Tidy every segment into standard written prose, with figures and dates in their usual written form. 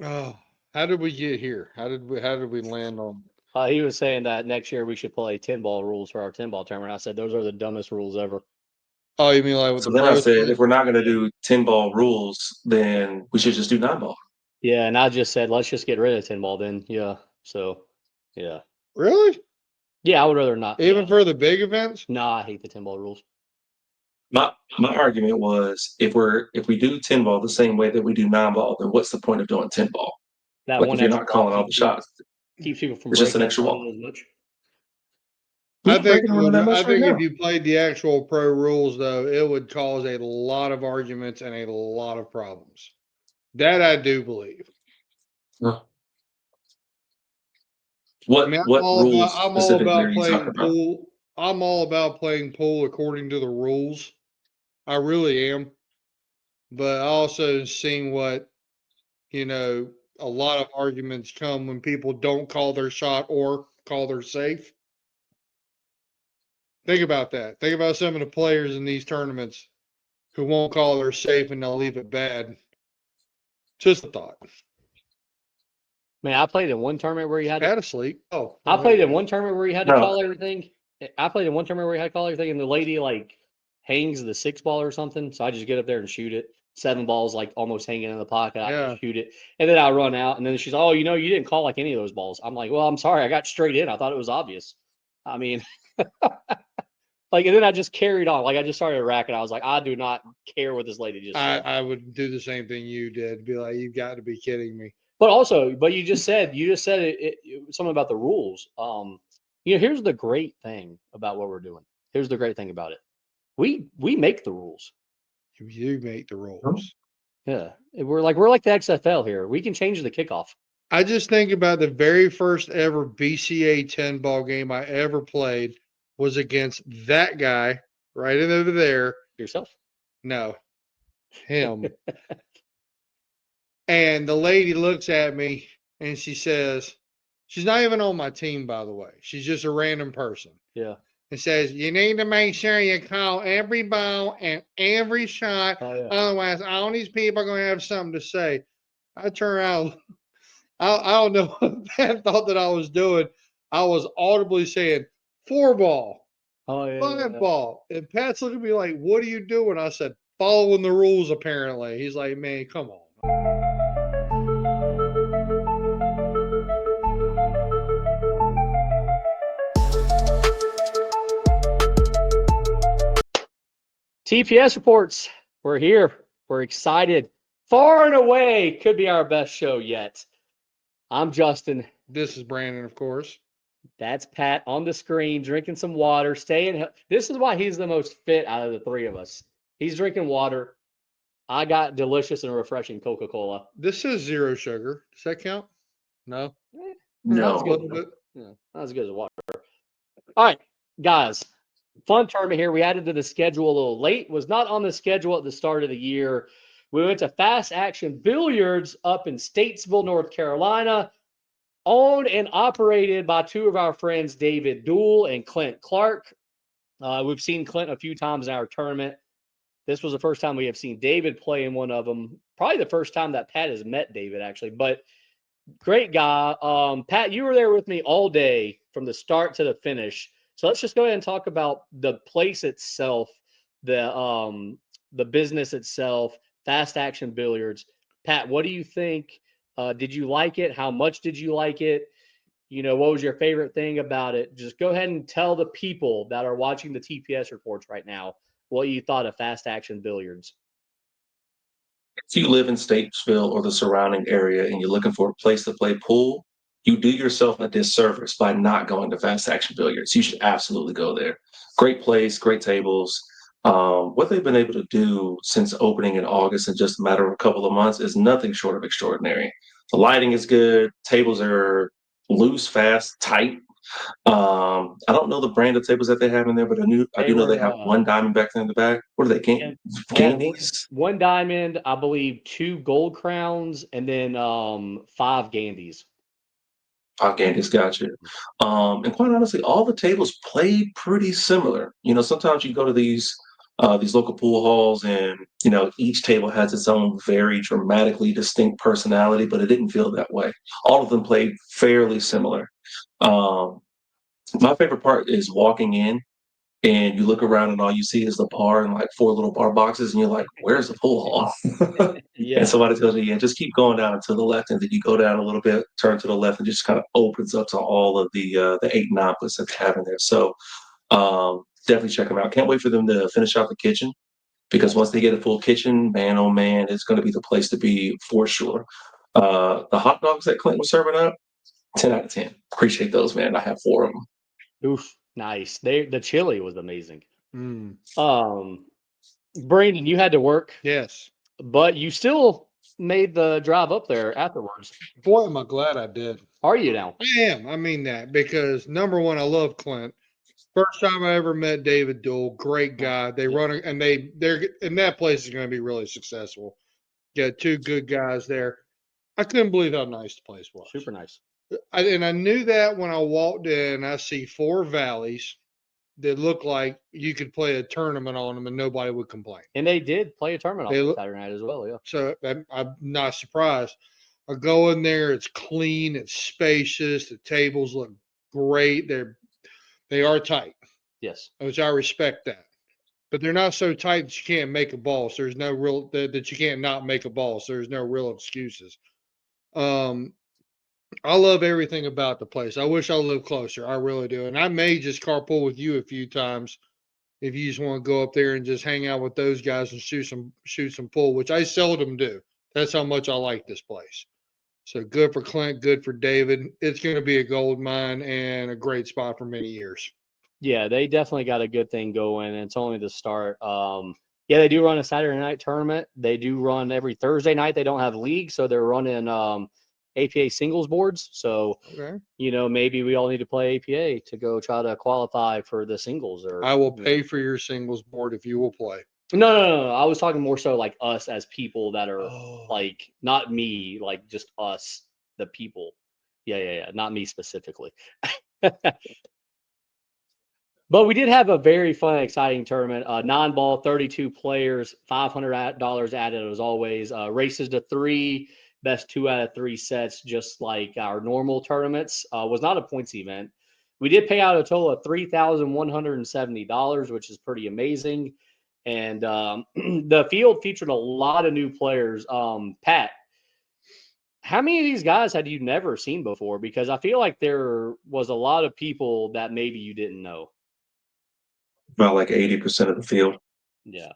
Oh, how did we get here? How did we land on? He was saying that next year we should play 10-ball rules for our 10-ball tournament. I said those are the dumbest rules ever. Oh, you mean like with So the then I pros said, play? if we're not going to Yeah. do 10-ball rules, then we should just do 9-ball. Yeah, and I just said let's just get rid of 10-ball then. Yeah. So, yeah. Really? Yeah, I would rather not. Even Yeah. for the big events? Nah, I hate the 10-ball rules. My argument was if we do 10-ball the same way that we do 9-ball, then what's the point of doing 10-ball? That Like one if you're extra not ball calling all the shots, keeps people from it's just an breaking and extra ball. running as much. We're I not think breaking it around would. that I much right think if now. you played the actual pro rules, though, it would cause a lot of arguments and a lot of problems. That I do believe. No. I mean, What rules I'm all specifically are about you talking playing about? pool. I'm all about playing pool according to the rules. I really am. But I also seen what you know. A lot of arguments come when people don't call their shot or call their safe. Think about that. Think about some of the players in these tournaments who won't call their safe and they'll leave it bad. Just a thought. Man, I played in one tournament where you had to. Had to sleep. Oh, I okay. played in one tournament where you had to No, call everything. I played in one tournament where you had to call everything, and the lady like hangs the 6-ball or something. So I just get up there and shoot it. 7 balls like almost hanging in the pocket. I Yeah. just shoot it, and then I run out. And then she's, oh, you didn't call like any of those balls. I'm like, well, I'm sorry, I got straight in. I thought it was obvious. I mean, like, and then I just carried on. Like I just started racking. I was like, I do not care what this lady just said. I would do the same thing you did. Be like, you've got to be kidding me. But also, but you just said something about the rules. Here's the great thing about what we're doing. Here's the great thing about it. We make the rules. You make the rules. Yeah, we're like the XFL here. We can change the kickoff. I just think about the very first ever BCA 10 ball game I ever played was against that guy right in over there. Yourself. No, him. And the lady looks at me and she says, she's not even on my team, by the way. She's just a random person. Yeah. And says, you need to make sure you call every ball and every shot. Oh yeah. Otherwise, all these people are going to have something to say. I turn around. I don't know what Pat thought that I was doing. I was audibly saying, 4 ball, Oh yeah. 5 ball. And Pat's looking at me like, what are you doing? I said, following the rules, apparently. He's like, man, come on. TPS reports. We're here. We're excited. Far and away could be our best show yet. I'm Justin. This is Brandon, of course. That's Pat on the screen, drinking some water, staying. This is why he's the most fit out of the three of us. He's drinking water. I got delicious and refreshing Coca-Cola. This is 0 sugar. Does that count? No. Not as A good. little bit. Yeah, not as good as water. All right, guys. Fun tournament here. We added to the schedule a little late. Was not on the schedule at the start of the year. We went to Fast Action Billiards up in Statesville, North Carolina, owned and operated by two of our friends, David Dool and Clint Clark. We've seen Clint a few times in our tournament. This was the first time we have seen David play in one of them. Probably the first time that Pat has met David, actually. But great guy. Pat, you were there with me all day from the start to the finish. So let's just go ahead and talk about the place itself, the business itself, Fast Action Billiards. Pat, what do you think? Did you like it? How much did you like it? What was your favorite thing about it? Just go ahead and tell the people that are watching the TPS reports right now what you thought of Fast Action Billiards. if you live in Statesville or the surrounding area and you're looking for a place to play pool, you do yourself a disservice by not going to Fast Action Billiards. You should absolutely go there. Great place, great tables. What they've been able to do since opening in August in just a matter of a couple of months is nothing short of extraordinary. The lighting is good. Tables are loose, fast, tight. I don't know the brand of tables that they have in there, but I They do know they were have one diamond back there in the back. What are they? they had Gandies? one diamond, I believe, 2 gold crowns, and then 5 Gandys. Gandies, gotcha. And quite honestly, all the tables play pretty similar. Sometimes you go to these these local pool halls, and each table has its own very dramatically distinct personality, but it didn't feel that way. All of them played fairly similar. Um, my favorite part is walking in and you look around and all you see is the bar and like four little bar boxes, and you're like, "Where's the pool hall?" And Yeah. somebody tells you, "Yeah, just keep going down to the left," and then you go down a little bit, turn to the left, and just kind of opens up to all of the 8 and 9 that they have in there. So definitely check them out. Can't wait for them to finish out the kitchen, because once they get a full kitchen, man, oh man, it's going to be the place to be for sure. The hot dogs that Clint was serving up, 10 out of 10. Appreciate those, man. I have 4 of them. Oof. Nice. The chili was amazing. Mm, Brandon, you had to work, yes. but you still made the drive up there afterwards. Boy, am I glad I did. Are you now? I am. I mean that because number one, I love Clint. First time I ever met David Dool, great guy. They Yeah. run and they're and that place is going to be really successful. Got two good guys there. I couldn't believe how nice the place was. Super nice. And I knew that when I walked in. I see 4 valleys that look like you could play a tournament on them and nobody would complain. And they did play a tournament They on look Saturday night as well. Yeah. so. I'm not surprised. I go in there. It's clean. It's spacious. The tables look great. They are tight, Yes. which I respect that. But they're not so tight that you can't make a ball. So there's no real that you can't not make a ball. So there's no real excuses. Um, I love everything about the place. I wish I lived closer. I really do. And I may just carpool with you a few times if you just want to go up there and just hang out with those guys and shoot some pool, which I seldom do. That's how much I like this place. So good for Clint, good for David. It's going to be a gold mine and a great spot for many years. Yeah, they definitely got a good thing going, and it's only the start. Yeah, they do run a Saturday night tournament. They do run every Thursday night. They don't have league, so they're running APA singles boards. So Okay. maybe we all need to play APA to go try to qualify for the singles. Or I will pay for your singles board if you will play. No. I was talking more so like us as people that are Oh. like not me, like just us, the people. Yeah. Not me specifically. But we did have a very fun, exciting tournament. Non-ball, 32 players, $500 added as always. Races to 3, best 2 out of 3 sets, just like our normal tournaments. Was not a points event. We did pay out a total of $3,170, which is pretty amazing. And the field featured a lot of new players. Pat, how many of these guys had you never seen before? Because I feel like there was a lot of people that maybe you didn't know. About like 80% of the field. Yeah.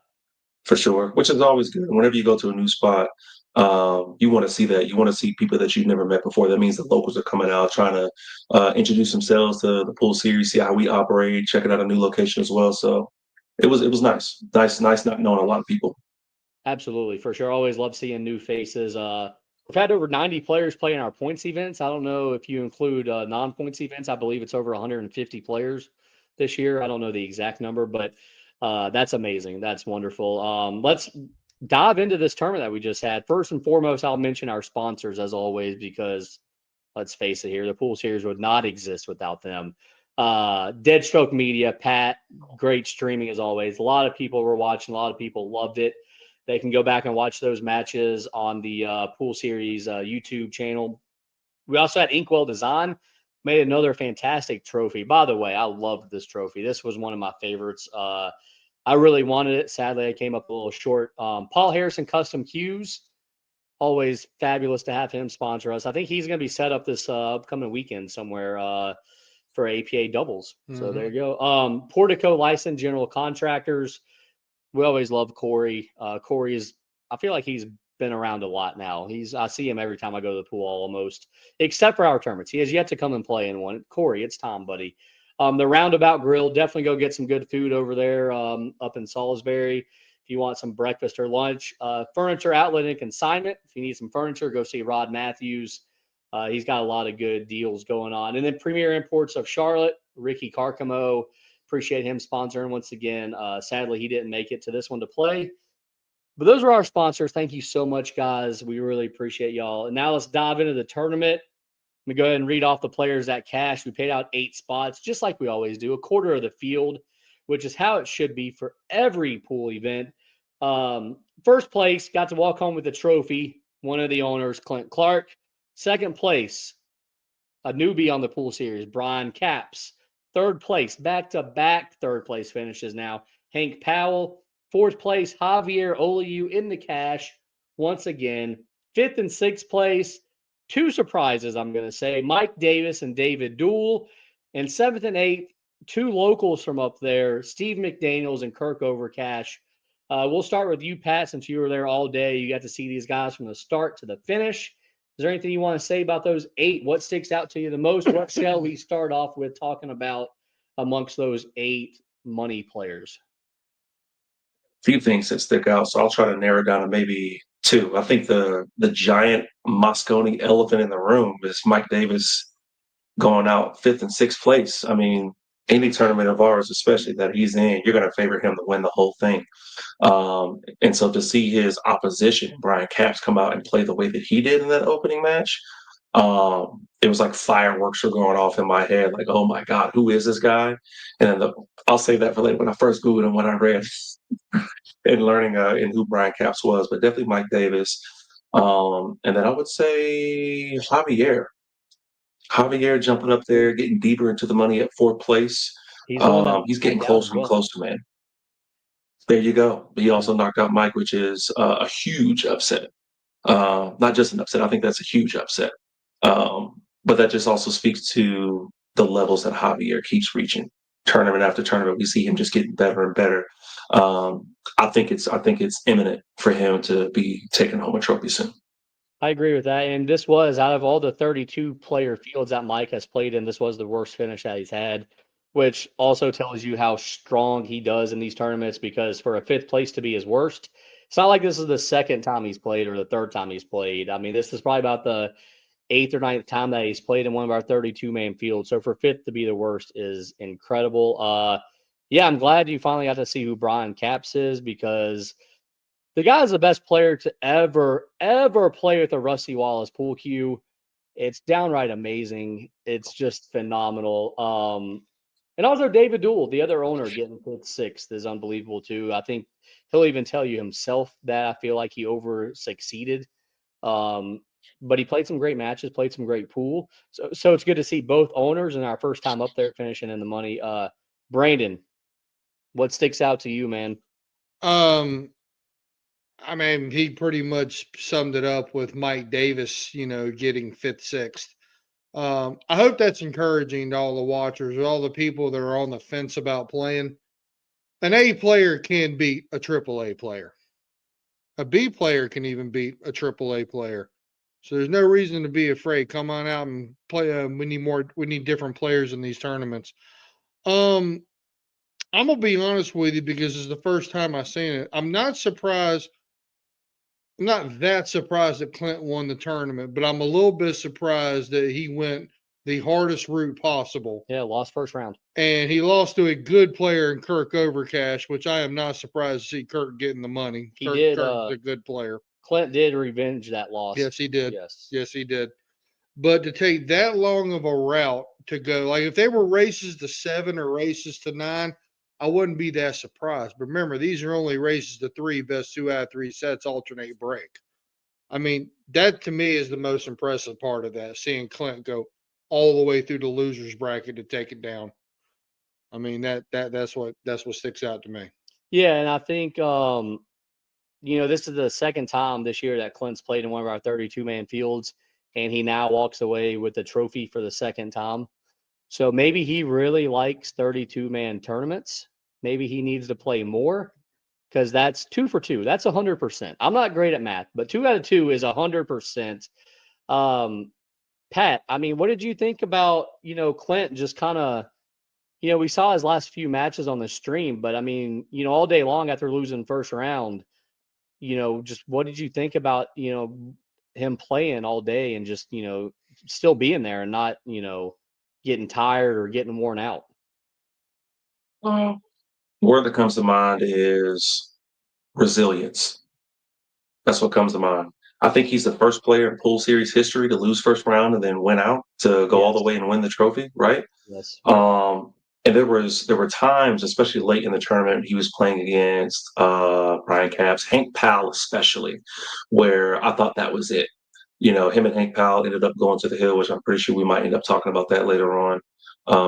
For sure, which is always good. Whenever you go to a new spot, you want to see that. You want to see people that you've never met before. That means the locals are coming out, trying to introduce themselves to the pool series, see how we operate, checking out a new location as well. So it was nice not knowing a lot of people. Absolutely, for sure. Always love seeing new faces. We've had over 90 players play in our points events. I don't know if you include non-points events. I believe it's over 150 players this year. I don't know the exact number, but that's amazing. That's wonderful. Let's dive into this tournament that we just had. First and foremost, I'll mention our sponsors as always, because let's face it here, the pool series would not exist without them. Deadstroke Media, Pat, great streaming as always. A lot of people were watching, a lot of people loved it. They can go back and watch those matches on the Pool Series YouTube channel. We also had Inkwell Design, made another fantastic trophy. By the way, I loved this trophy. This was one of my favorites. I really wanted it. Sadly, I came up a little short. Paul Harrison Custom Cues, always fabulous to have him sponsor us. I think he's going to be set up this upcoming weekend somewhere for APA doubles. So there you go. Portico Licensed General Contractors. We always love Corey. Corey is, I feel like he's been around a lot now. I see him every time I go to the pool almost, except for our tournaments. He has yet to come and play in one. Corey, it's Tom, buddy. The Roundabout Grill, definitely go get some good food over there up in Salisbury if you want some breakfast or lunch. Furniture Outlet and Consignment. If you need some furniture, go see Rod Matthews. He's got a lot of good deals going on. And then Premier Imports of Charlotte, Ricky Carcamo. Appreciate him sponsoring once again. Sadly, he didn't make it to this one to play. But those are our sponsors. Thank you so much, guys. We really appreciate y'all. And now let's dive into the tournament. Let me go ahead and read off the players that cashed. We paid out 8 spots, just like we always do. A quarter of the field which is how it should be for every pool event. First place, got to walk home with the trophy, one of the owners, Clint Clark. Second place, a newbie on the pool series, Brian Capps. Third place, back-to-back third place finishes now, Hank Powell. Fourth place, Javier Oliu in the cash once again. Fifth and sixth place, two surprises, I'm going to say, Mike Davis and David Dool. And seventh and eighth, two locals from up there, Steve McDaniels and Kirk Overcash. We'll start with you, Pat, since you were there all day. You got to see these guys from the start to the finish. Is there anything you want to say about those 8? What sticks out to you the most? What shall we start off with talking about amongst those 8 money players? Few things that stick out, so I'll try to narrow it down to maybe 2. I think the giant Moscone elephant in the room is Mike Davis going out 5th and 6th place. I mean, any tournament of ours, especially that he's in, you're going to favor him to win the whole thing. And so to see his opposition, Brian Capps, come out and play the way that he did in that opening match, it was like fireworks were going off in my head. Like, oh my God, who is this guy? And then I'll save that for later. When I first Googled him, when I read and learning and who Brian Capps was, but definitely Mike Davis. And then I would say Javier. Javier jumping up there, getting deeper into the money at 4th place. He's getting closer and closer, man. There you go. But he also knocked out Mike, which is a huge upset. Not just an upset. I think that's a huge upset. But that just also speaks to the levels that Javier keeps reaching. Tournament after tournament, we see him just getting better and better. I think it's imminent for him to be taking home a trophy soon. I agree with that. And this was, out of all the 32 player fields that Mike has played in, this was the worst finish that he's had, which also tells you how strong he does in these tournaments, because for a 5th place to be his worst, it's not like this is the second time he's played or the third time he's played. I mean, this is probably about the 8th or 9th time that he's played in one of our 32-man fields. So for 5th to be the worst is incredible. Yeah, I'm glad you finally got to see who Brian Capps is, because the guy is the best player to ever play with a Rusty Wallace pool cue. It's downright amazing. It's just phenomenal. And also David Dool, the other owner, getting 5th, 6th is unbelievable too. I think he'll even tell you himself that I feel like he over succeeded. But he played some great matches, played some great pool. So it's good to see both owners and our first time up there finishing in the money. Brandon, what sticks out to you, man? I mean, he pretty much summed it up with Mike Davis, getting 5th, 6th. I hope that's encouraging to all the watchers, all the people that are on the fence about playing. An A player can beat a AAA player. A B player can even beat a AAA player. So there's no reason to be afraid. Come on out and play. We need different players in these tournaments. I'm gonna be honest with you, because it's the first time I've seen it. I'm not surprised. I'm not that surprised that Clint won the tournament, but I'm a little bit surprised that he went the hardest route possible. Yeah, lost first round. And he lost to a good player in Kirk Overcash, which I am not surprised to see Kirk getting the money. Kirk's a good player. Clint did revenge that loss. Yes, he did. Yes, he did. But to take that long of a route to go, like if they were races to 7 or races to 9, I wouldn't be that surprised. But remember, these are only races to 3, best 2 out of 3 sets, alternate break. I mean, that to me is the most impressive part of that, seeing Clint go all the way through the losers bracket to take it down. I mean, that's what sticks out to me. Yeah, and I think this is the second time this year that Clint's played in one of our 32-man fields, and he now walks away with the trophy for the second time. So maybe he really likes 32-man tournaments. Maybe he needs to play more, because that's 2 for 2. That's 100%. I'm not great at math, but 2 out of 2 is 100%. Pat, I mean, what did you think about, Clint just kind of, we saw his last few matches on the stream, but I mean, all day long after losing first round, just what did you think about, him playing all day and just, still being there and not, getting tired or getting worn out? Word that comes to mind is resilience. That's what comes to mind. I think he's the first player in pool series history to lose first round and then win out to go all the way and win the trophy, right? Yes. And there were times, especially late in the tournament, he was playing against Brian Capps, Hank Powell especially, where I thought that was it. Him and Hank Powell ended up going to the hill, which I'm pretty sure we might end up talking about that later on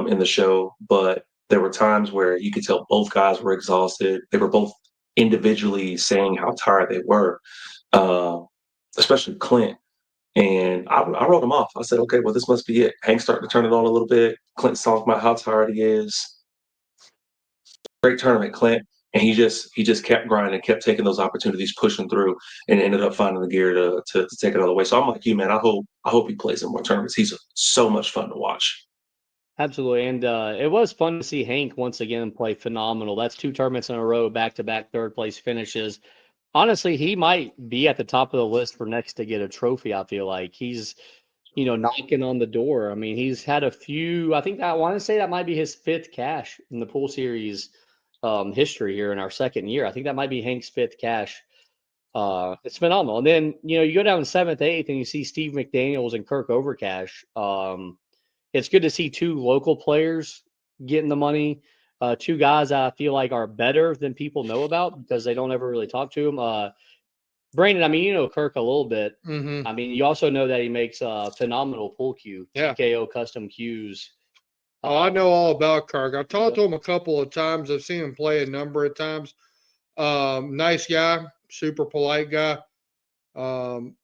in the show. But there were times where you could tell both guys were exhausted. They were both individually saying how tired they were, uh, especially Clint. And I wrote him off. I said, okay, well, this must be it. Hank's starting to turn it on a little bit. Clint's talking about how tired he is. Great tournament, Clint. And he just kept grinding, kept taking those opportunities, pushing through, and ended up finding the gear to take it all the way. So I'm like you, man. I hope he plays in more tournaments. He's so much fun to watch. Absolutely. And it was fun to see Hank once again play phenomenal. That's 2 tournaments in a row, back-to-back third place finishes. Honestly, he might be at the top of the list for next to get a trophy. I feel like he's, knocking on the door. I mean, he's had a few. I want to say that might be his 5th cash in the pool series history here in our 2nd year. I think that might be Hank's 5th cash. It's phenomenal. And then, you go down 7th, 8th, and you see Steve McDaniels and Kirk Overcash. It's good to see 2 local players getting the money. 2 guys I feel like are better than people know about because they don't ever really talk to him. Brandon, I mean, you know Kirk a little bit. Mm-hmm. I mean, you also know that he makes phenomenal pool cue, Yeah. TKO custom cues. Oh, I know all about Kirk. I've talked to him a couple of times. I've seen him play a number of times. Nice guy, super polite guy. Um,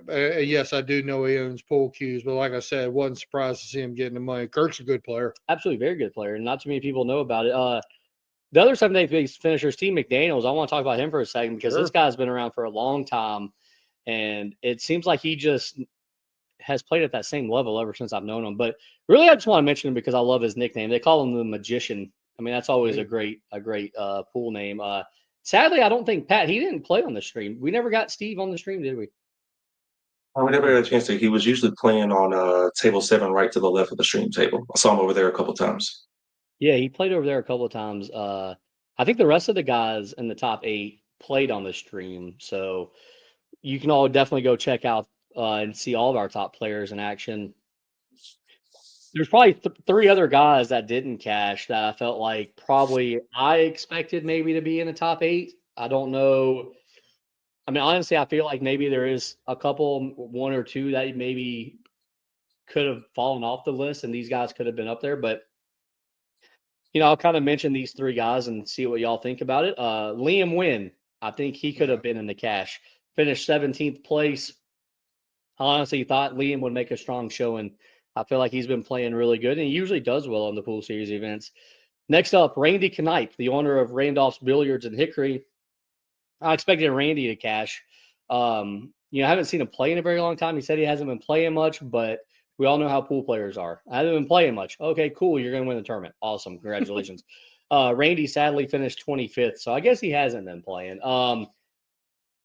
yes, I do know he owns pool cues, but like I said, wasn't surprised to see him getting the money. Kirk's a good player. Absolutely, very good player, and not too many people know about it. The other 7th, 8th place finishers, Steve McDaniels. I want to talk about him for a second because Sure. this guy's been around for a long time, and it seems like he just has played at that same level ever since I've known him. But really, I just want to mention him because I love his nickname. They call him the Magician. I mean, that's always a great pool name. Sadly, I don't think he didn't play on the stream. We never got Steve on the stream, did we? We never had a chance to. He was usually playing on table 7, right to the left of the stream table. I saw him over there a couple times. Yeah, he played over there a couple of times. I think the rest of the guys in the top 8 played on the stream, so you can all definitely go check out and see all of our top players in action. There's probably 3 other guys that didn't cash that I felt like probably I expected maybe to be in the top 8. I don't know. I mean, honestly, I feel like maybe there is a couple, 1 or 2 that maybe could have fallen off the list, and these guys could have been up there. But I'll kind of mention these 3 guys and see what y'all think about it. Liam Wynn, I think he could have been in the cash. Finished 17th place. I honestly thought Liam would make a strong showing. I feel like he's been playing really good, and he usually does well on the pool series events. Next up, Randy Knipe, the owner of Randolph's Billiards in Hickory. I expected Randy to cash. I haven't seen him play in a very long time. He said he hasn't been playing much, but we all know how pool players are. I haven't been playing much. Okay, cool. You're going to win the tournament. Awesome. Congratulations. Randy sadly finished 25th, so I guess he hasn't been playing.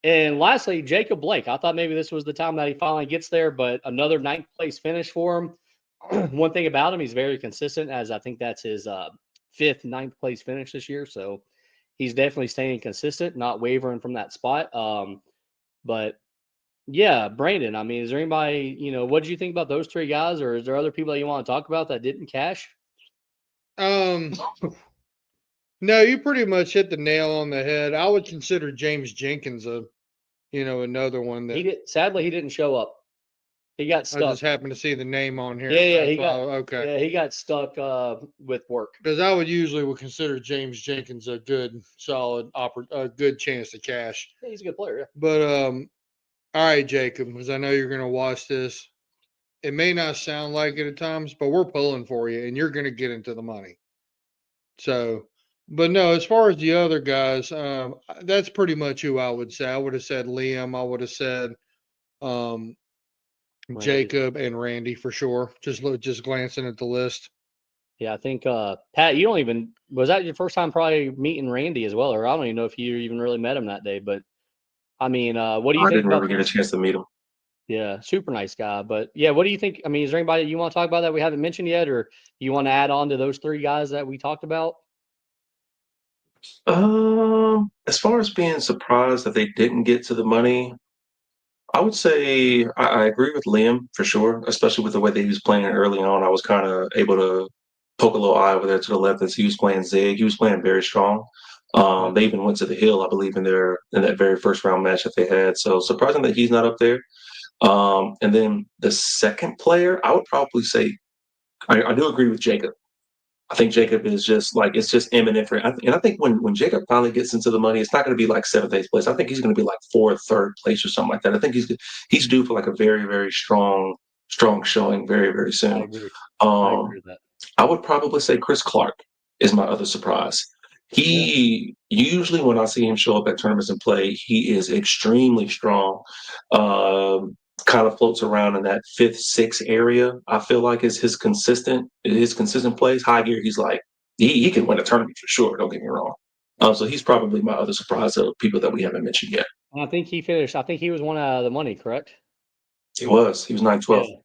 And lastly, Jacob Blake. I thought maybe this was the time that he finally gets there, but another 9th place finish for him. One thing about him, he's very consistent, as I think that's his 5th, 9th place finish this year. So he's definitely staying consistent, not wavering from that spot. But yeah, Brandon, I mean, is there anybody, what did you think about those 3 guys, or is there other people that you want to talk about that didn't cash? No, you pretty much hit the nail on the head. I would consider James Jenkins another one that Sadly, he didn't show up. He got I stuck. just happened to see the name on here. Yeah, okay. he got stuck with work. Because I would consider James Jenkins a good, solid, a good chance to cash. Yeah, he's a good player. Yeah. But all right, Jacob, because I know you're going to watch this. It may not sound like it at times, but we're pulling for you, and you're going to get into the money. So, but no, as far as the other guys, that's pretty much who I would say. I would have said Liam. I would have said Randy. Jacob and Randy for sure. Just glancing at the list. Yeah, I think Pat, was that your first time probably meeting Randy as well, or I don't even know if you even really met him that day. But I mean, what do you I think didn't about? ever get a chance to meet him. Yeah, super nice guy. But yeah, what do you think? I mean, is there anybody you want to talk about that we haven't mentioned yet, or you want to add on to those 3 guys that we talked about? As far as being surprised that they didn't get to the money, I would say I agree with Liam for sure, especially with the way that he was playing early on. I was kind of able to poke a little eye over there to the left as he was playing Zig. He was playing very strong. They even went to the Hill, I believe, in that very first round match that they had. So surprising that he's not up there. And then the second player, I would probably say I do agree with Jacob. I think Jacob is just like it's just imminent for, and I think when Jacob finally gets into the money, it's not going to be like seventh, eighth place. I think he's going to be like fourth, third place or something like that. I think he's due for like a very, very strong showing very, very I soon. agree. I Um, agree with that. I would probably say Chris Clark is my other surprise. He usually when I see him show up at tournaments and play, he is extremely strong. Kind of floats around in that fifth, sixth area. I feel like is his consistent plays. High gear, he's like he can win a tournament for sure. Don't get me wrong. So he's probably my other surprise of people that we haven't mentioned yet. And I think he finished. I think he was one out of the money, correct? He was 9-12. Yeah.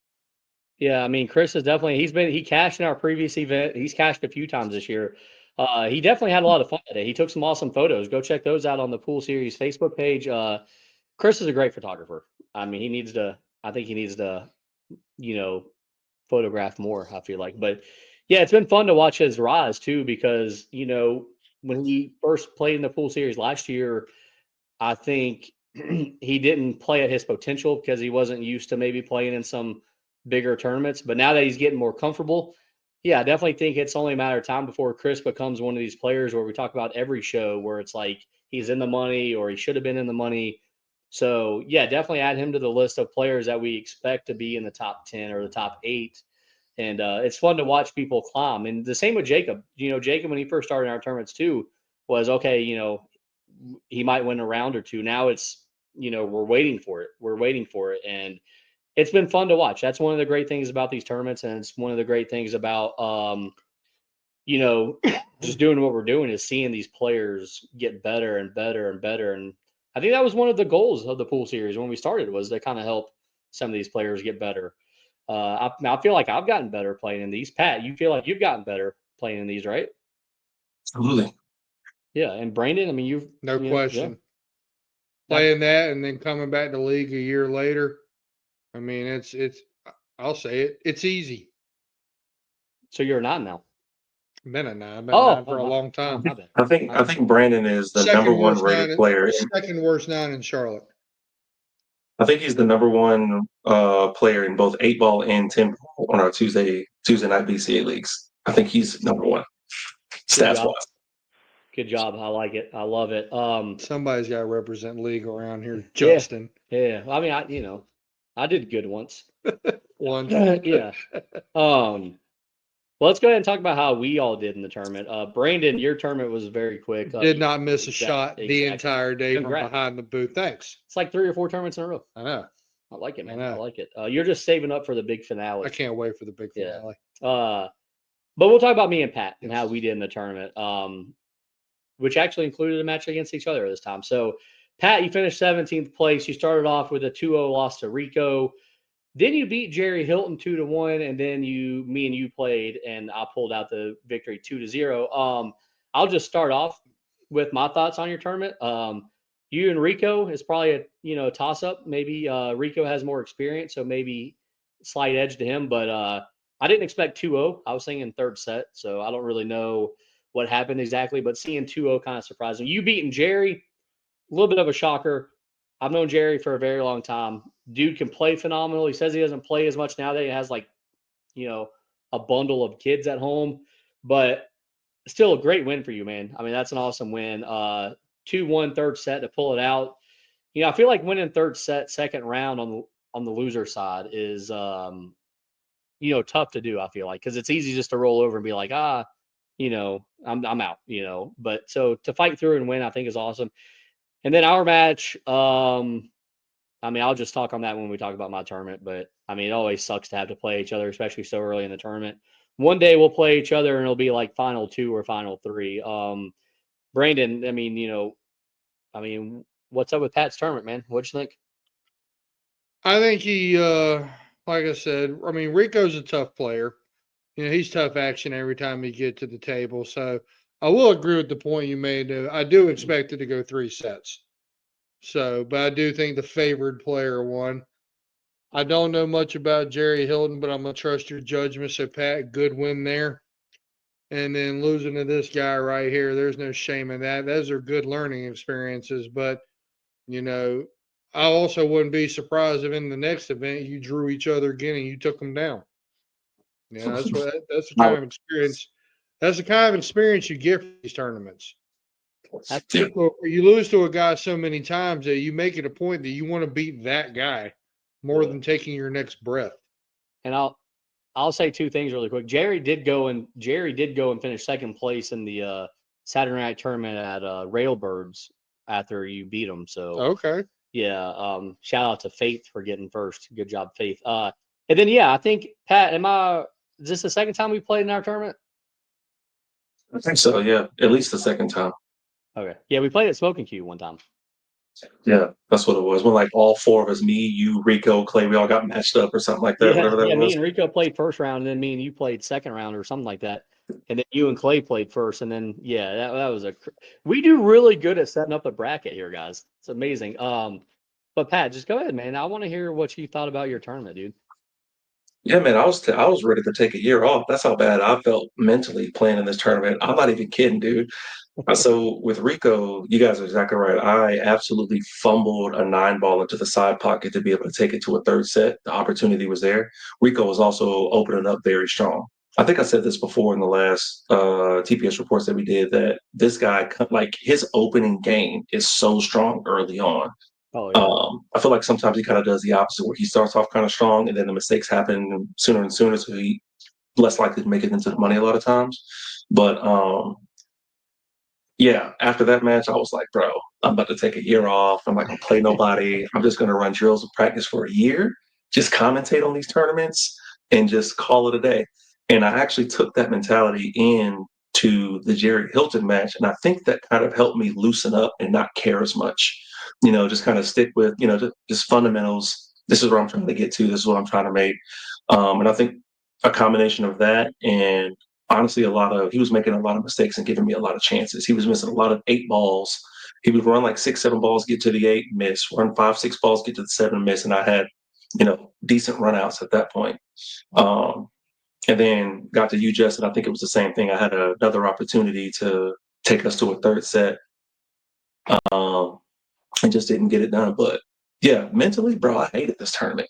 Yeah, I mean, Chris is definitely he cashed in our previous event. He's cashed a few times this year. He definitely had a lot of fun today. He took some awesome photos. Go check those out on the Pool Series Facebook page. Chris is a great photographer. I mean, I think he needs to, you know, photograph more, I feel like. But yeah, it's been fun to watch his rise too, because, when he first played in the Pool Series last year, I think he didn't play at his potential because he wasn't used to maybe playing in some bigger tournaments. But now that he's getting more comfortable, yeah, I definitely think it's only a matter of time before Chris becomes one of these players where we talk about every show where it's like he's in the money or he should have been in the money. So yeah, definitely add him to the list of players that we expect to be in the top 10 or the top 8. And it's fun to watch people climb. And the same with Jacob. Jacob, when he first started in our tournaments too, was okay, he might win a round or two. Now it's, we're waiting for it. We're waiting for it. And it's been fun to watch. That's one of the great things about these tournaments. And it's one of the great things about, just doing what we're doing is seeing these players get better and better and better. And I think that was one of the goals of the Pool Series when we started, was to kind of help some of these players get better. I feel like I've gotten better playing in these. Pat, you feel like you've gotten better playing in these, right? Absolutely. Yeah. And Brandon, I mean, No yeah. question. Playing that and then coming back to league a year later. I mean, I'll say it. It's easy. So you're a 9 now. I've been a 9. I've been a 9 for a My, long time. my bad. I think Brandon is the number one rated player. Second worst 9 in Charlotte. I think he's the number one player in both 8-ball and 10-ball on our Tuesday night BCA leagues. I think he's number one stats wise. Good job. I like it. I love it. Somebody's got to represent league around here. Justin. Yeah. I mean, I did good once. Once. Yeah. Well, let's go ahead and talk about how we all did in the tournament. Brandon, your tournament was very quick. Did not miss a shot the entire day from behind the booth. Thanks. It's like 3 or 4 tournaments in a row. I know. I like it, man. I like it. You're just saving up for the big finale. I can't wait for the big finale. But we'll talk about me and Pat and how we did in the tournament, which actually included a match against each other this time. So, Pat, you finished 17th place. You started off with a 2-0 loss to Rico. Then you beat Jerry Hilton 2-1, and then me and you played, and I pulled out the victory 2-0. I'll just start off with my thoughts on your tournament. You and Rico is probably a toss up. Maybe Rico has more experience, so maybe slight edge to him. But I didn't expect 2-0. I was thinking third set, so I don't really know what happened exactly. But seeing 2-0 kind of surprising. You beating Jerry, a little bit of a shocker. I've known Jerry for a very long time. Dude can play phenomenal. He says he doesn't play as much now that he has a bundle of kids at home, but still a great win for you, man. I mean, that's an awesome win. 2-1 third set to pull it out. I feel like winning third set, second round on the loser side is tough to do. I feel like, because it's easy just to roll over and be like, I'm out. But so to fight through and win, I think is awesome. And then our match, I mean, I'll just talk on that when we talk about my tournament, but I mean, it always sucks to have to play each other, especially so early in the tournament. One day we'll play each other and it'll be like final 2 or final 3. Brandon, I mean, what's up with Pat's tournament, man? What'd you think? I think he, like I said, I mean, Rico's a tough player. He's tough action every time you get to the table. So I will agree with the point you made. I do expect it to go 3 sets. So, but I do think the favored player won. I don't know much about Jerry Hilton, but I'm going to trust your judgment. So, Pat, good win there. and then losing to this guy right here. There's no shame in that. Those are good learning experiences. But, you know, I also wouldn't be surprised if in the next event you drew each other again and you took them down. Yeah, that's the kind of experience. That's the kind of experience you get from these tournaments. That's Yeah. You lose to a guy so many times that you make it a point that you want to beat that guy more than taking your next breath. And I'll say two things really quick. Jerry did go and finish second place in the Saturday night tournament at Railbirds after you beat him. So Okay. yeah, shout out to Faith for getting first. Good job, Faith. And then I think Pat, is this the second time we played in our tournament? I think so, yeah. At least the second time. Okay. Yeah, we played at Smoking Cube one time. Yeah, that's what it was. When like all four of us, me, you, Rico, Clay, we all got matched up or something like that, whatever that Me was. and Rico played first round, and then me and you played second round or something like that. And then you and Clay played first, and then that was we do really good at setting up a bracket here, guys. It's amazing. But Pat, just go ahead, man. I want to hear what you thought about your tournament, dude. Yeah, man, I was ready to take a year off. That's how bad I felt mentally playing in this tournament. I'm not even kidding, dude. So with Rico, you guys are exactly right. I absolutely fumbled a 9-ball into the side pocket to be able to take it to a third set. The opportunity was there. Rico was also opening up very strong. I think I said this before in the last TPS reports that we did, that this guy, like his opening game is so strong early on. Oh yeah. I feel like sometimes he kind of does the opposite, where he starts off kind of strong and then the mistakes happen sooner and sooner, so he less likely to make it into the money a lot of times. But yeah, after that match, I was like, bro, I'm about to take a year off. I'm not going to play nobody. I'm just going to run drills and practice for a year, just commentate on these tournaments and just call it a day. And I actually took that mentality into the Jerry Hilton match. And I think that kind of helped me loosen up and not care as much, just kind of stick with, just fundamentals. This is where I'm trying to get to. This is what I'm trying to make. And I think a combination of that and honestly, he was making a lot of mistakes and giving me a lot of chances. He was missing a lot of 8 balls. He would run like 6, 7 balls, get to the 8, miss, run 5, 6 balls, get to the 7, miss. And I had, decent runouts at that point. And then got to you, Justin. I think it was the same thing. I had another opportunity to take us to a third set and just didn't get it done. But yeah, mentally, bro, I hated this tournament.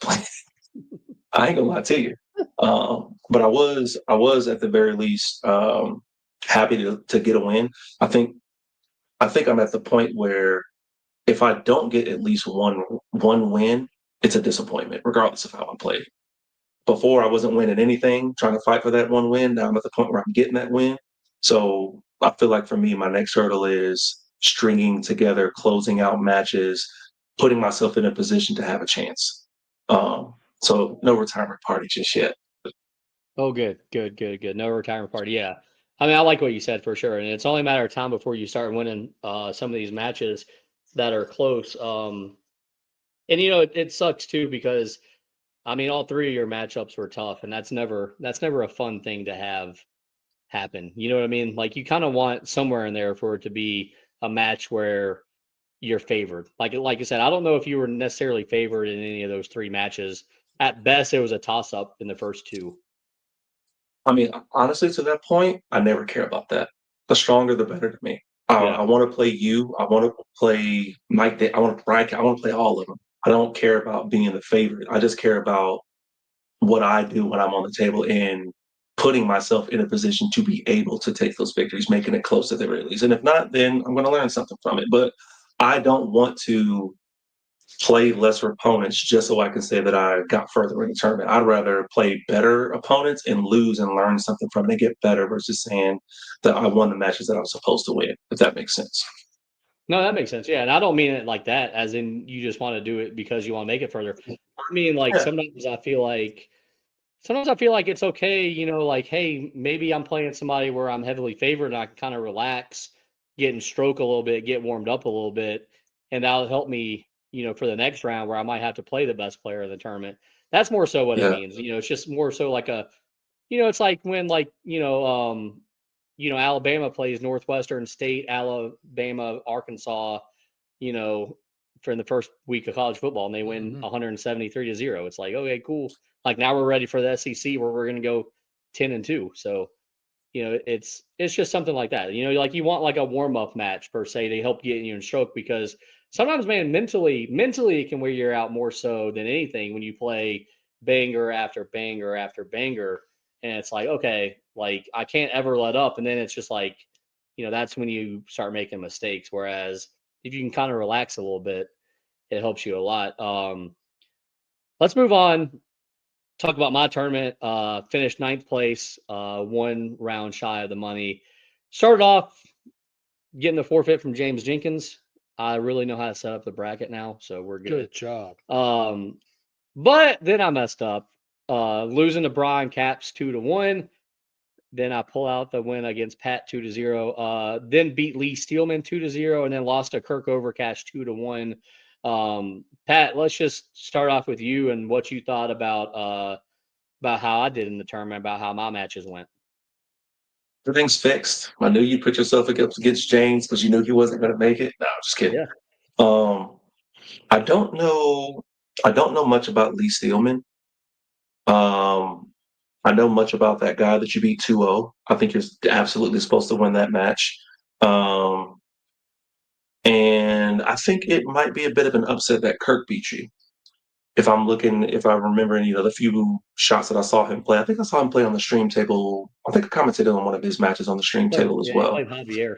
I ain't gonna lie to you. But I was at the very least happy to get a win. I think I'm at the point where if I don't get at least one win, it's a disappointment, regardless of how I played. Before I wasn't winning anything, trying to fight for that one win. Now I'm at the point where I'm getting that win. So I feel like for me, my next hurdle is stringing together, closing out matches, putting myself in a position to have a chance. So no retirement party just yet. Oh, good. No retirement party. Yeah. I mean, I like what you said for sure. And it's only a matter of time before you start winning some of these matches that are close. And it sucks too because I mean all three of your matchups were tough, and that's never a fun thing to have happen. You know what I mean? Like you kind of want somewhere in there for it to be a match where you're favored. Like I said, I don't know if you were necessarily favored in any of those three matches. At best, it was a toss up in the first two. I mean, honestly, to that point, I never care about that. The stronger, the better to me. Yeah. I want to play you. I want to play Mike. I want to Brian. I want to play all of them. I don't care about being the favorite. I just care about what I do when I'm on the table and putting myself in a position to be able to take those victories, making it close at the very least. And if not, then I'm going to learn something from it. But I don't want to play lesser opponents just so I can say that I got further in the tournament. I'd rather play better opponents and lose and learn something from it and get better versus saying that I won the matches that I was supposed to win, if that makes sense. No, that makes sense. Yeah. And I don't mean it like that, as in you just want to do it because you want to make it further. I mean, like Yeah. sometimes I feel like it's okay, like, hey, maybe I'm playing somebody where I'm heavily favored and I can kind of relax, get and stroke a little bit, get warmed up a little bit, and that'll help me, for the next round where I might have to play the best player in the tournament. That's more so what it Yeah. means. It's just more so like it's like when Alabama plays Northwestern State, Alabama, Arkansas, you know, for the first week of college football, and they win 173-0. It's like, okay, cool. Like now we're ready for the SEC where we're going to go 10-2. So it's just something like that. Like you want like a warm up match per se to help get you in stroke, because sometimes, man, mentally it can wear you out more so than anything when you play banger after banger after banger, and it's like, okay, like I can't ever let up, and then it's just like, that's when you start making mistakes. Whereas if you can kind of relax a little bit, it helps you a lot. Let's move on. Talk about my tournament. Finished ninth place, 1 round shy of the money. Started off getting the forfeit from James Jenkins. I really know how to set up the bracket now, so we're good. Good job. But then I messed up, losing to Brian Caps 2-1. Then I pull out the win against Pat 2-0. Then beat Lee Steelman 2-0, and then lost to Kirk Overcash 2-1. Pat, let's just start off with you and what you thought about how I did in the tournament, about how my matches went. Everything's fixed. I knew you put yourself against James because you knew he wasn't going to make it. No, I'm just kidding. Yeah. I don't know much about Lee Steelman. I know much about that guy that you beat 2-0. I think you're absolutely supposed to win that match. And I think it might be a bit of an upset that Kirk beat you. If I'm remembering, the few shots that I saw him play, I think I saw him play on the stream table. I think I commented on one of his matches on the stream table as well. He played Javier.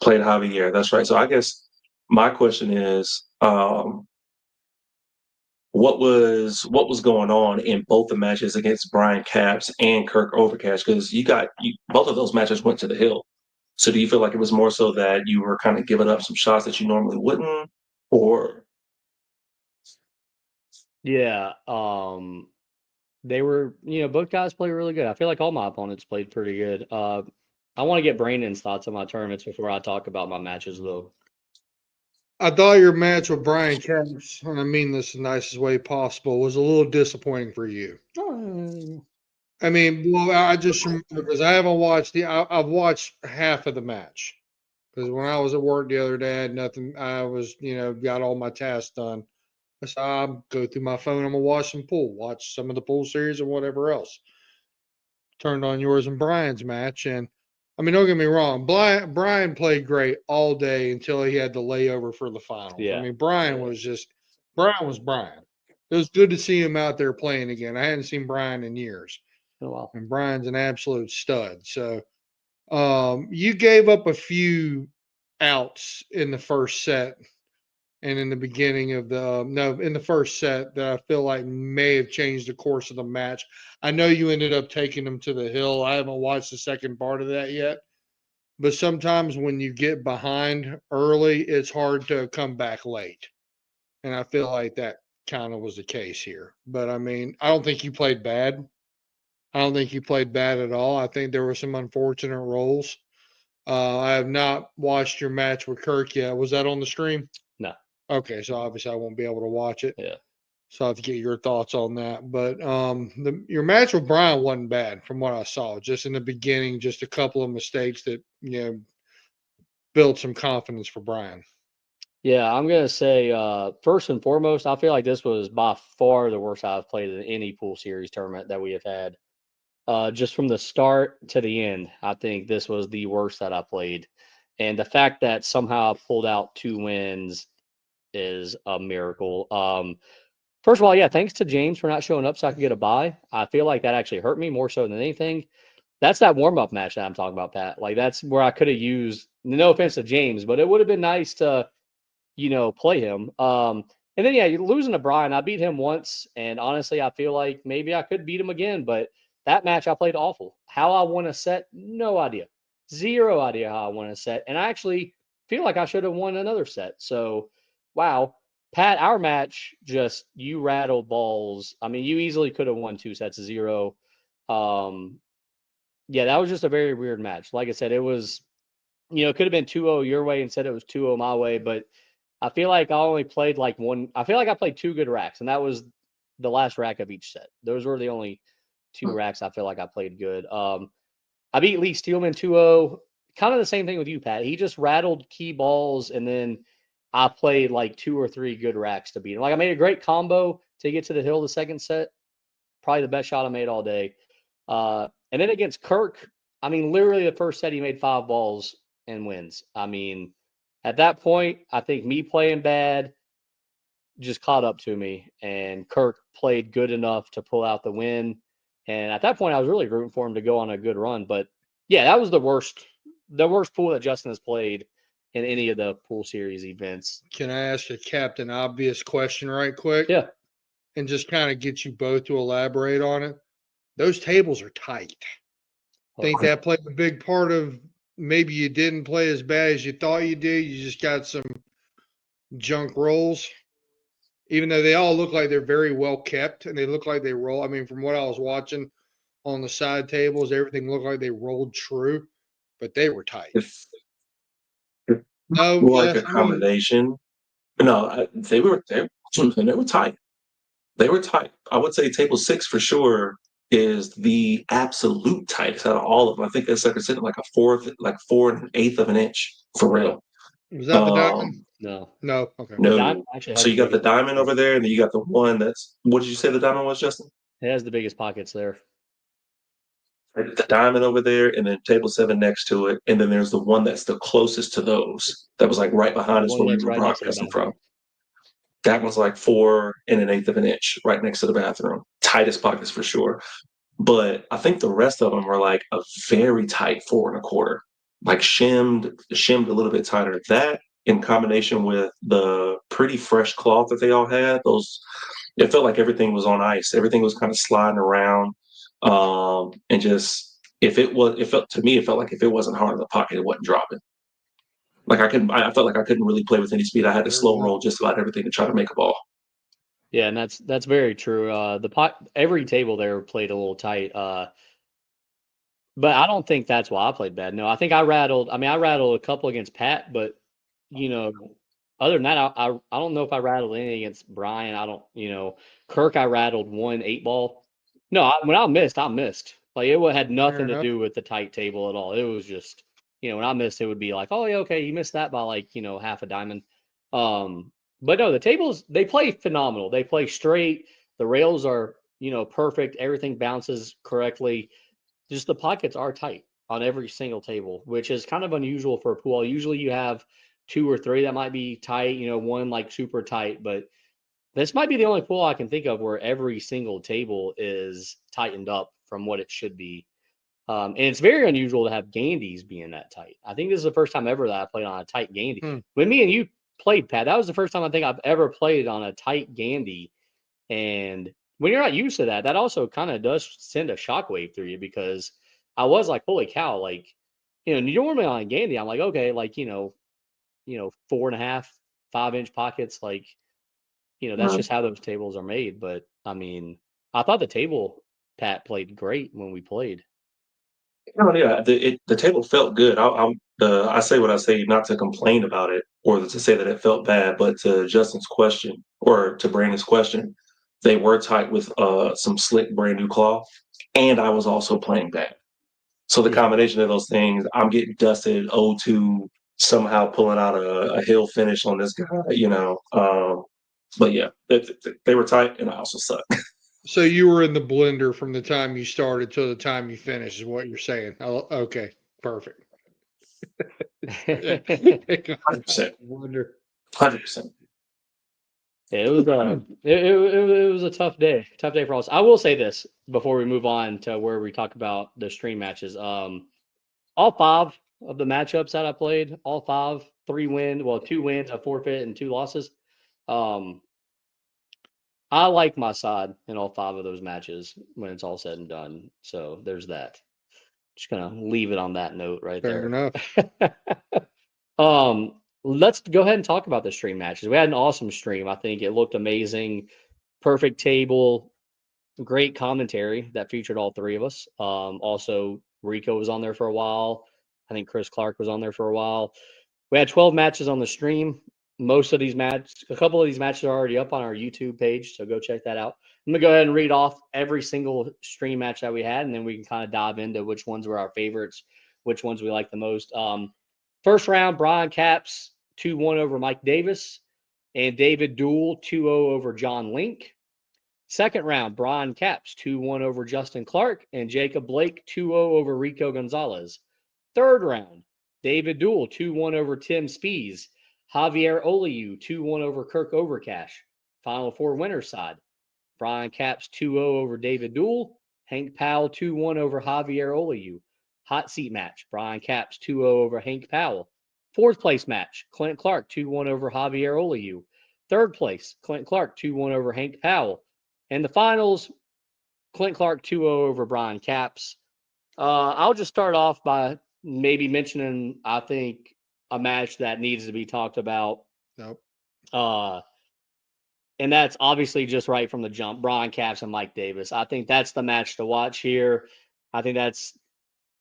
Played Javier, that's right. So I guess my question is, what was going on in both the matches against Brian Caps and Kirk Overcash? Because both of those matches went to the hill. So do you feel like it was more so that you were kind of giving up some shots that you normally wouldn't, or? Yeah. They were, both guys played really good. I feel like all my opponents played pretty good. I want to get Brandon's thoughts on my tournaments before I talk about my matches, though. I thought your match with Brian Caps, and I mean this in the nicest way possible, was a little disappointing for you. I mean, well, I just remember because I haven't watched I've watched half of the match because when I was at work the other day, I had nothing. I was, got all my tasks done. I said, I'll go through my phone. I'm gonna watch some pool, watch some of the pool series and whatever else. Turned on yours and Brian's match, and I mean, don't get me wrong, Brian played great all day until he had the layover for the finals. Yeah. I mean, Brian was Brian. It was good to see him out there playing again. I hadn't seen Brian in years. Oh, wow. And Brian's an absolute stud. So you gave up a few outs in the first set and in the beginning of in the first set that I feel like may have changed the course of the match. I know you ended up taking them to the hill. I haven't watched the second part of that yet. But sometimes when you get behind early, it's hard to come back late. And I feel like that kind of was the case here. But I mean, I don't think you played bad. I don't think you played bad at all. I think there were some unfortunate rolls. I have not watched your match with Kirk yet. Was that on the stream? No. Okay, so obviously I won't be able to watch it. Yeah. So I have to get your thoughts on that. But your match with Brian wasn't bad from what I saw. Just in the beginning, just a couple of mistakes that built some confidence for Brian. Yeah, I'm gonna say first and foremost, I feel like this was by far the worst I've played in any pool series tournament that we have had. Just from the start to the end, I think this was the worst that I played. And the fact that somehow I pulled out 2 wins is a miracle. First of all, yeah, thanks to James for not showing up so I could get a bye. I feel like that actually hurt me more so than anything. That's that warm-up match that I'm talking about, Pat. Like, that's where I could have used, no offense to James, but it would have been nice to, play him. And then, yeah, you're losing to Brian. I beat him once, and honestly, I feel like maybe I could beat him again, but that match I played awful. How I won a set, no idea. Zero idea how I won a set. And I actually feel like I should have won another set. So, wow. Pat, our match, just you rattled balls. I mean, you easily could have won 2 sets of 0. Yeah, that was just a very weird match. Like I said, it was, it could have been 2-0 your way, instead it was 2-0 my way, but I feel like I only played like one. I feel like I played 2 good racks, and that was the last rack of each set. Those were the only 2 racks I feel like I played good. I beat Lee Steelman 2-0. Kind of the same thing with you, Pat. He just rattled key balls, and then I played like 2 or 3 good racks to beat him. Like, I made a great combo to get to the hill the second set. Probably the best shot I made all day. And then against Kirk, I mean, literally the first set he made 5 balls and wins. I mean, at that point, I think me playing bad just caught up to me, and Kirk played good enough to pull out the win. And at that point, I was really rooting for him to go on a good run. But yeah, that was the worst pool that Justin has played in any of the pool series events. Can I ask a Captain Obvious question right quick? Yeah. And just kind of get you both to elaborate on it. Those tables are tight. Think that played a big part of maybe you didn't play as bad as you thought you did. You just got some junk rolls, even though they all look like they're very well kept and they look like they roll. I mean, from what I was watching on the side tables, everything looked like they rolled true, but they were tight. It's No, more like yes, a I mean, combination. No, they were tight. They were tight. I would say table 6 for sure is the absolute tightest out of all of them. I think that's like sitting like a fourth, like 4 1/8 of an inch for real. was that the diamond? No. No, okay. The No. diamond actually has So you got the biggest diamond pockets. over there, and then you got the one that's what did you say the diamond was, Justin? It has the biggest pockets there. The diamond over there, and then table 7 next to it, and then there's the one that's the closest to those. That was like right behind The us one where we that's were right next to the broadcasting from. bathroom. That one's like 4 1/8 of an inch, right next to the bathroom. Tightest pockets for sure. But I think the rest of them were like a very tight 4 1/4, like shimmed a little bit tighter. That in combination with the pretty fresh cloth that they all had, those it felt like everything was on ice. Everything was kind of sliding around, and just it felt to me it felt like if it wasn't hard in the pocket, it wasn't dropping. Like I felt like I couldn't really play with any speed. I had to slow roll just about everything to try to make a ball. Yeah, and that's very true. Every table there played a little tight. But I don't think that's why I played bad. No, I think I rattled. I mean, I rattled a couple against Pat, but you know, other than that, I don't know if I rattled any against Brian. I don't, Kirk. I rattled 1 8 ball. No, when I missed, I missed. Like had nothing to enough. do with the tight table at all. It was just, when I missed, it would be like, oh yeah, okay, you missed that by like half a diamond. But no, the tables they play phenomenal. They play straight. The rails are perfect. Everything bounces correctly. Just the pockets are tight on every single table, which is kind of unusual for a pool. Usually you have 2 or 3 that might be tight, one like super tight, but this might be the only pool I can think of where every single table is tightened up from what it should be. And it's very unusual to have Gandies being that tight. I think this is the first time ever that I played on a tight Gandy. When me and you played, Pat, that was the first time I think I've ever played on a tight Gandy. And when you're not used to that, that also kind of does send a shockwave through you because I was like, holy cow, like, normally on a Gandy, I'm like, okay, like, 4.5, 5 inch pockets, like, that's just how those tables are made. But I mean, I thought the table Pat played great when we played. Oh yeah, the table felt good. I say what I say not to complain about it or to say that it felt bad, but to Justin's question or to Brandon's question, they were tight with some slick brand new cloth, and I was also playing bad. So the Yeah. combination of those things, I'm getting dusted 0-2, somehow pulling out a hill finish on this guy. But yeah, they were tight, and I also suck. So you were in the blender from the time you started to the time you finished, is what you're saying. Oh, okay, perfect. 100%. Wonder. 100%. Yeah, it was a tough day for us. I will say this before we move on to where we talk about the stream matches. All 5 of the matchups that I played, all 5, 2 wins, a forfeit, and 2 losses. I like my side in all 5 of those matches when it's all said and done. So there's that. Just gonna leave it on that note right Fair there. enough. Let's go ahead and talk about the stream matches. We had an awesome stream. I think it looked amazing. Perfect table, great commentary that featured all 3 of us. Also, Rico was on there for a while. I think Chris Clark was on there for a while. We had 12 matches on the stream. A couple of these matches are already up on our YouTube page, so go check that out. I'm gonna go ahead and read off every single stream match that we had, and then we can kind of dive into which ones were our favorites, which ones we like the most. First round, Brian Caps 2-1 over Mike Davis, and David Dool 2-0 over John Link. Second round, Brian Capps 2-1 over Justin Clark, and Jacob Blake 2-0 over Rico Gonzalez. Third round, David Duell 2-1 over Tim Spees, Javier Oliu 2-1 over Kirk Overcash. Final four winners side, Brian Capps 2-0 over David Duell, Hank Powell 2-1 over Javier Oliu. Hot seat match, Brian Capps 2-0 over Hank Powell. Fourth place match, Clint Clark 2-1 over Javier Oliu. Third place, Clint Clark 2-1 over Hank Powell. And the finals, Clint Clark 2-0 over Brian Capps. I'll just start off by maybe mentioning, I think, a match that needs to be talked about. Nope. And that's obviously just right from the jump, Brian Capps and Mike Davis. I think that's the match to watch here. I think that's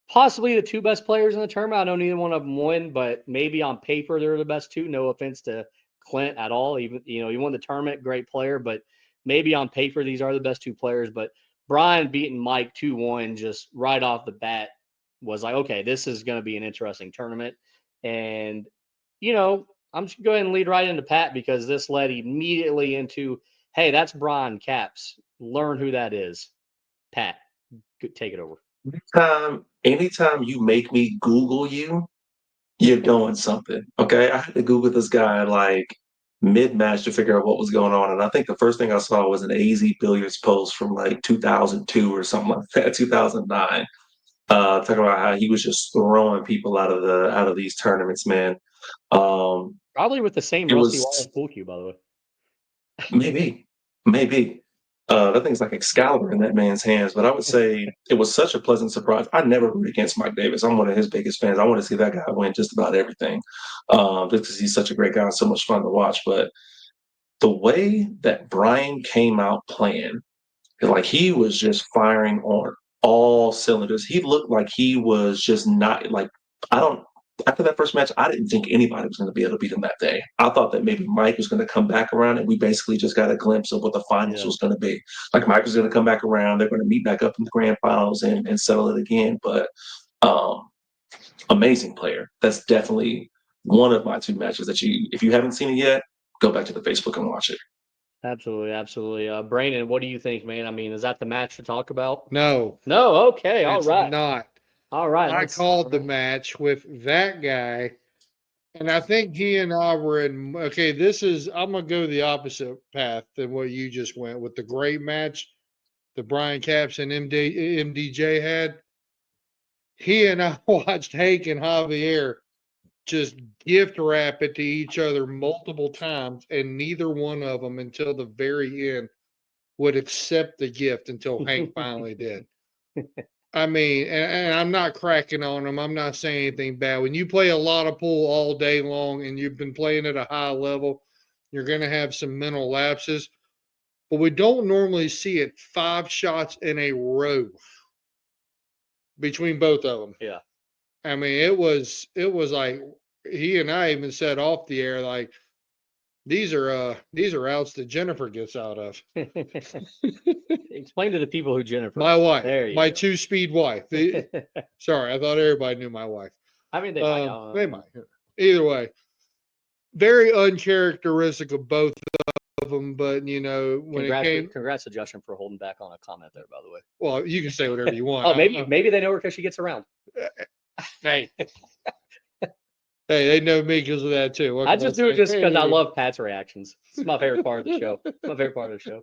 possibly the two best players in the tournament. I know neither one of them win, but maybe on paper they're the best two. No offense to Clint at all. Even he won the tournament, great player, but maybe on paper these are the best two players. But Brian beating Mike 2-1 just right off the bat was like, okay, this is going to be an interesting tournament. And I'm just going to lead right into Pat because this led immediately into, hey, that's Brian Capps. Learn who that is. Pat, take it over. Anytime you make me Google you, you're doing something. Okay. I had to Google this guy like mid-match to figure out what was going on. And I think the first thing I saw was an AZ Billiards post from like 2002 or something like that, 2009. Talking about how he was just throwing people out of these tournaments, man. Probably with the same It Rusty was Wallace pool cue, by the way. maybe. That thing's like Excalibur in that man's hands. But I would say it was such a pleasant surprise. I never root against Mike Davis. I'm one of his biggest fans. I want to see that guy win just about everything, just because he's such a great guy and so much fun to watch. But the way that Brian came out playing, like he was just firing on all cylinders. He looked like he was just not like I don't. After that first match, I didn't think anybody was going to be able to beat him that day. I thought that maybe Mike was going to come back around, and we basically just got a glimpse of what the finals was going to be. Like Mike was going to come back around, they're going to meet back up in the grand finals and settle it again. But amazing player. That's definitely one of my two matches that if you haven't seen it yet, go back to the Facebook and watch it. Absolutely, absolutely. Brandon, what do you think, man? I mean, is that the match to talk about? No. No. Okay. All It's right. not. All right. I called the match with that guy, and I think he and I were in. Okay, I'm going to go the opposite path than what you just went with the great match that Brian Capps and MDJ had. He and I watched Hank and Javier just gift wrap it to each other multiple times, and neither one of them until the very end would accept the gift until Hank finally did. I mean, and I'm not cracking on them. I'm not saying anything bad. When you play a lot of pool all day long and you've been playing at a high level, you're going to have some mental lapses. But we don't normally see it 5 shots in a row between both of them. Yeah. I mean, it was like he and I even said off the air, like, these are outs that Jennifer gets out of. Explain to the people who Jennifer. My wife, There you my go. 2-speed wife. Sorry, I thought everybody knew my wife. I mean, they might. They might. Either way, very uncharacteristic of both of them. But when Congrats to Justin for holding back on a comment there, by the way. Well, you can say whatever you want. Oh, maybe they know her because she gets around. Hey, they know me because of that too. I just do it just because I love Pat's reactions. It's my favorite part of the show. My favorite part of the show.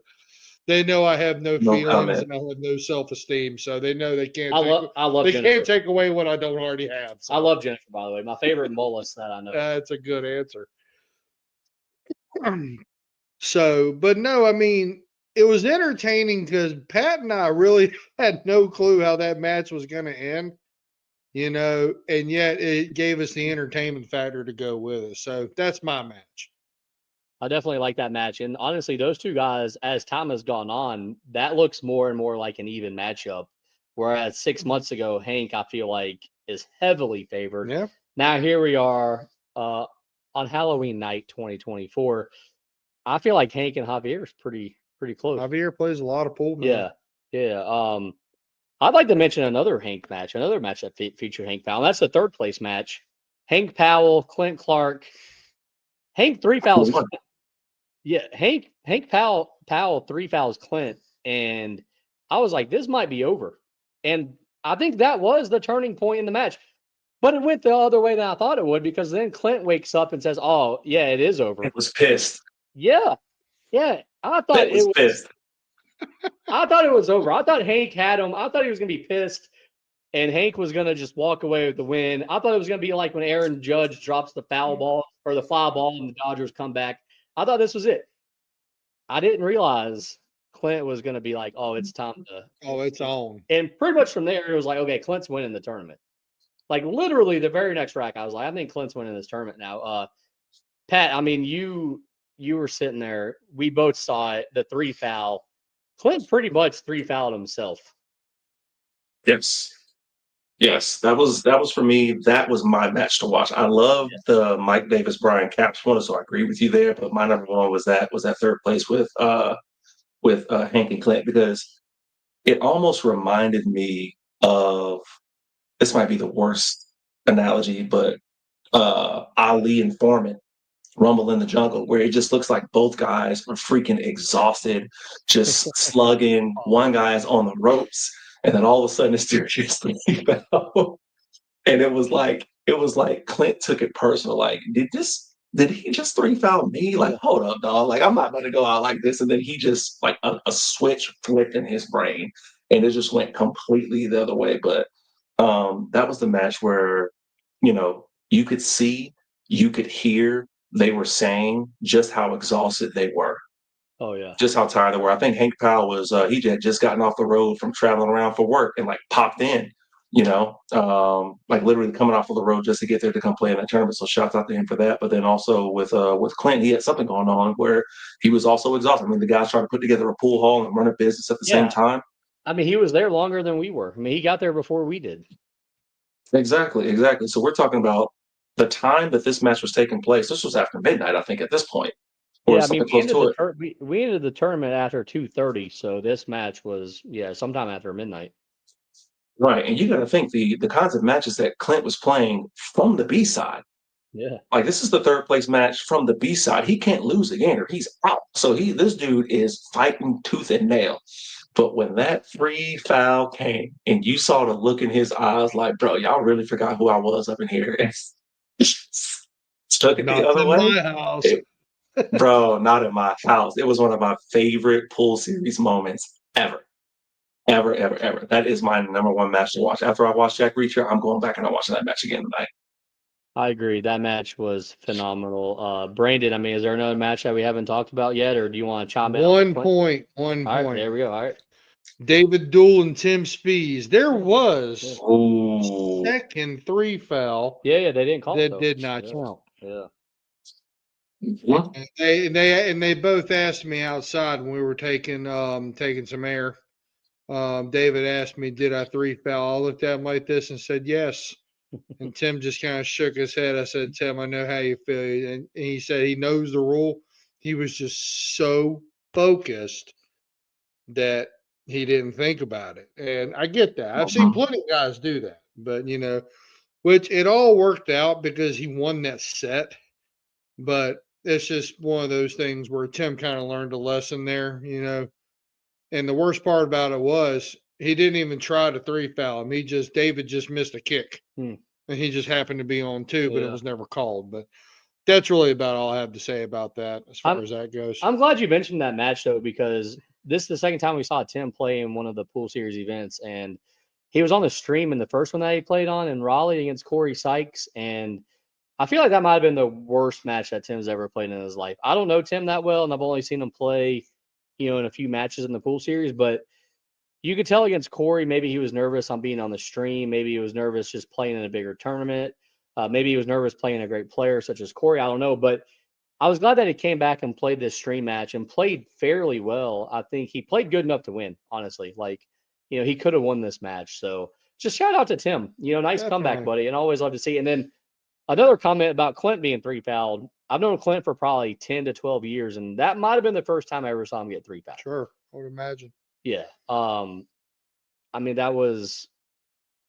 They know I have no feelings comment. and I have no self-esteem, so they know they can't. I love They Jennifer. can't take away what I don't already have. So. I love Jennifer, by the way. My favorite mollusk that I know. That's a good answer. So, but no, I mean, it was entertaining because Pat and I really had no clue how that match was going to end, and yet it gave us the entertainment factor to go with it. So that's my match. I definitely like that match. And honestly, those two guys, as time has gone on, that looks more and more like an even matchup. Whereas 6 months ago, Hank, I feel like, is heavily favored. Yeah. Now here we are on Halloween night 2024. I feel like Hank and Javier is pretty close. Javier plays a lot of pool, man. Yeah. I'd like to mention another Hank match, another match that featured Hank Powell. That's the third place match. Hank Powell, Clint Clark. Hank 3 fouls. Yeah, Hank Powell Powell 3 fouls Clint, and I was like, this might be over. And I think that was the turning point in the match. But it went the other way than I thought it would, because then Clint wakes up and says, "Oh, yeah, it is over." It was pissed. Yeah. Yeah. I thought It was it was pissed. I thought it was over. I thought Hank had him. I thought he was gonna be pissed and Hank was gonna just walk away with the win. I thought it was gonna be like when Aaron Judge drops the foul ball or the fly ball and the Dodgers come back. I thought this was it. I didn't realize Clint was gonna be like, "Oh, it's time to." Oh, it's on. And pretty much from there, it was like, okay, Clint's winning the tournament. Like literally the very next rack, I was like, I think Clint's winning this tournament now. Pat, I mean, you were sitting there. We both saw it. The 3 foul. Clint pretty much 3 fouled himself. Yes. Yes, that was for me. That was my match to watch. I love the Mike Davis Brian Caps one, so I agree with you there. But my number one was that third place with Hank and Clint, because it almost reminded me of, this might be the worst analogy, but Ali and Foreman, Rumble in the Jungle, where it just looks like both guys are freaking exhausted, just slugging. One guy's on the ropes, and then all of a sudden it's seriously fell. And it was like Clint took it personal. Like, did he just 3 foul me? Like, hold up, dog. Like, I'm not gonna go out like this. And then he just like a switch flipped in his brain, and it just went completely the other way. But that was the match where, you could see, you could hear, they were saying just how exhausted they were, Oh yeah. just how tired they were. I think Hank Powell was, he had just gotten off the road from traveling around for work and like popped in, like literally coming off of the road just to get there to come play in that tournament. So shouts out to him for that. But then also with Clint, he had something going on where he was also exhausted. I mean, the guy's trying to put together a pool hall and run a business at the same time. I mean, he was there longer than we were. I mean, he got there before we did. Exactly. So we're talking about the time that this match was taking place. This was after midnight, I think, at this point. Or Yeah, I mean, something close to it. we ended the tournament after 2:30, so this match was sometime after midnight. Right. And you got to think the kinds of matches that Clint was playing from the B side. Yeah. Like, this is the third place match from the B side. He can't lose again or he's out. So this dude is fighting tooth and nail. But when that 3 foul came and you saw the look in his eyes, like, bro, y'all really forgot who I was up in here. And stuck it the Not other in way. my house. Bro, not in my house. It was one of my favorite pool series moments ever. Ever, ever, ever. That is my number one match to watch. After I watch Jack Reacher, I'm going back and I'm watching that match again tonight. I agree. That match was phenomenal. Brandon, I mean, is there another match that we haven't talked about yet, or do you want to chime in? One point. All right, there we go. All right. David Dool and Tim Spees. There was Ooh. second 3 foul Yeah, they didn't call it, that though. did not count. Yeah. And they both asked me outside when we were taking some air. David asked me, "Did I 3 foul?" I looked at him like this and said, "Yes." And Tim just kind of shook his head. I said, "Tim, I know how you feel." And he said he knows the rule. He was just so focused that he didn't think about it. And I get that. I've seen plenty of guys do that. But, which it all worked out because he won that set. But it's just one of those things where Tim kind of learned a lesson there, And the worst part about it was he didn't even try to 3 foul him. David just missed a kick. And he just happened to be on 2, but it was never called. But that's really about all I have to say about that as far as that goes. I'm glad you mentioned that match, though, because this is the second time we saw Tim play in one of the pool series events. And he was on the stream in the first one that he played on in Raleigh against Corey Sykes. And I feel like that might have been the worst match that Tim's ever played in his life. I don't know Tim that well, and I've only seen him play, in a few matches in the pool series, but you could tell against Corey, maybe he was nervous on being on the stream. Maybe he was nervous just playing in a bigger tournament. Maybe he was nervous playing a great player such as Corey. I don't know, but I was glad that he came back and played this stream match and played fairly well. I think he played good enough to win, honestly. Like, he could have won this match. So just shout out to Tim. Nice comeback, buddy, and always love to see. And then another comment about Clint being 3 fouled. I've known Clint for probably 10 to 12 years, and that might have been the first time I ever saw him get 3 fouled. Sure, I would imagine. Yeah. I mean, that was